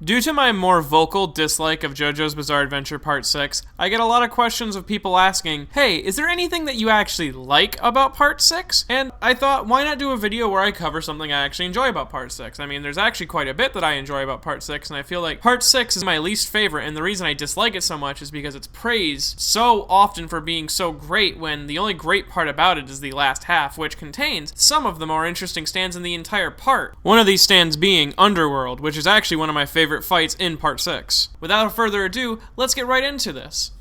Due to my more vocal dislike of JoJo's Bizarre Adventure Part 6, I get a lot of questions of people asking, hey, is there anything that you actually like about Part 6? And I thought, why not do a video where I cover something I actually enjoy about Part 6? I mean, there's actually quite a bit that I enjoy about Part 6, and I feel like Part 6 is my least favorite, and the reason I dislike it so much is because it's praised so often for being so great when the only great part about it is the last half, which contains some of the more interesting stands in the entire part. One of these stands being Underworld, which is actually one of my favorite fights in Part 6. Without further ado, let's get right into this.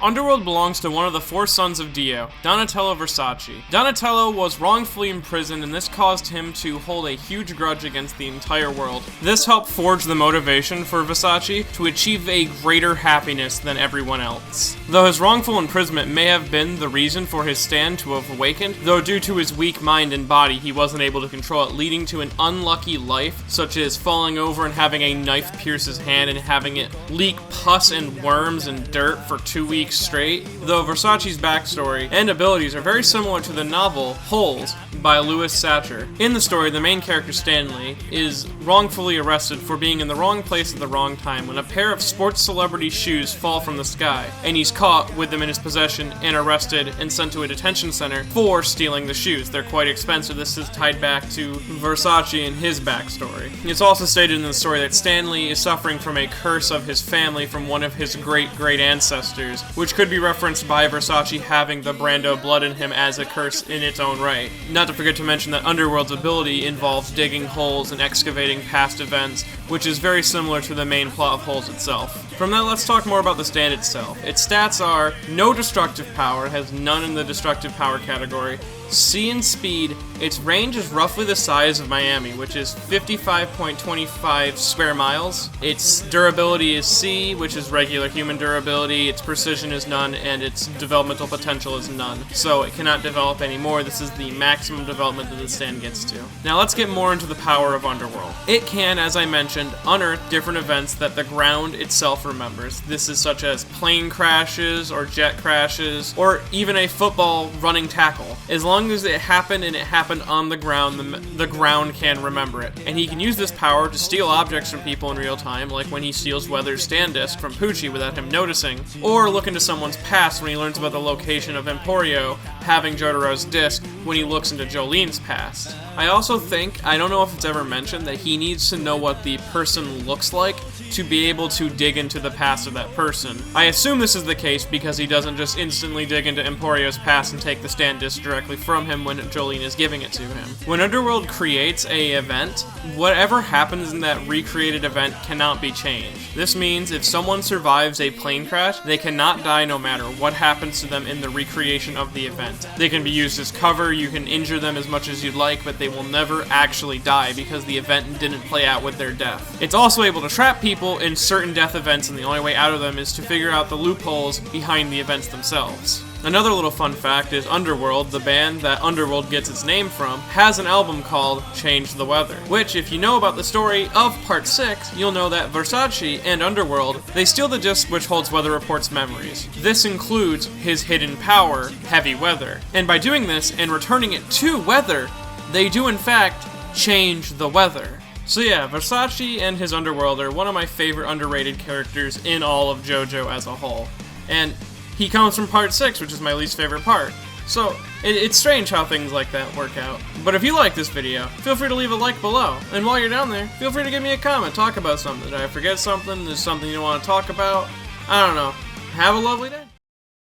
Underworld belongs to one of the four sons of Dio, Donatello Versace. Donatello was wrongfully imprisoned, and this caused him to hold a huge grudge against the entire world. This helped forge the motivation for Versace to achieve a greater happiness than everyone else. Though his wrongful imprisonment may have been the reason for his stand to have awakened, though due to his weak mind and body he wasn't able to control it, leading to an unlucky life, such as falling over and having a knife pierce his hand and having it leak pus and worms and dirt for 2 weeks straight. Though Versace's backstory and abilities are very similar to the novel Holes by Louis Satcher. In the story, the main character Stanley is wrongfully arrested for being in the wrong place at the wrong time when a pair of sports celebrity shoes fall from the sky, and he's caught with them in his possession and arrested and sent to a detention center for stealing the shoes. They're quite expensive. This is tied back to Versace and his backstory. It's also stated in the story that Stanley is suffering from a curse of his family from one of his great ancestors, which could be referenced by Versace having the Brando blood in him as a curse in its own right. Not to forget to mention that Underworld's ability involves digging holes and excavating past events, which is very similar to the main plot of Holes itself. From that, let's talk more about the stand itself. Its stats are no destructive power, has none in the destructive power category, C in speed, its range is roughly the size of Miami, which is 55.25 square miles. Its durability is C, which is regular human durability, its precision is none, and its developmental potential is none. So it cannot develop anymore. This is the maximum development that the stand gets to. Now let's get more into the power of Underworld. It can, as I mentioned, unearth different events that the ground itself remembers. This is such as plane crashes, or jet crashes, or even a football running tackle. As long as it happened and it happened on the ground, the ground can remember it. And he can use this power to steal objects from people in real time, like when he steals Weather's stand disc from Poochie without him noticing, or look into someone's past when he learns about the location of Emporio having Jotaro's disc when he looks into Jolene's past. I also think, I don't know if it's ever mentioned, that he needs to know what the person looks like to be able to dig into the past of that person. I assume this is the case because he doesn't just instantly dig into Emporio's past and take the stand disc directly from him when Jolene is giving it to him. When Underworld creates a event, whatever happens in that recreated event cannot be changed. This means if someone survives a plane crash, they cannot die no matter what happens to them in the recreation of the event. They can be used as cover, you can injure them as much as you'd like, but they will never actually die because the event didn't play out with their death. It's also able to trap people in certain death events, and the only way out of them is to figure out the loopholes behind the events themselves. Another little fun fact is Underworld, the band that Underworld gets its name from, has an album called Change the Weather, which, if you know about the story of Part 6, you'll know that Versace and Underworld, they steal the disc which holds Weather Report's memories. This includes his hidden power, Heavy Weather. And by doing this and returning it to Weather, they do in fact change the weather. So yeah, Versace and his Underworld are one of my favorite underrated characters in all of JoJo as a whole. And he comes from Part 6, which is my least favorite part. So, it's strange how things like that work out. But if you like this video, feel free to leave a like below. And while you're down there, feel free to give me a comment, talk about something. Did I forget something? Is something you want to talk about? I don't know. Have a lovely day.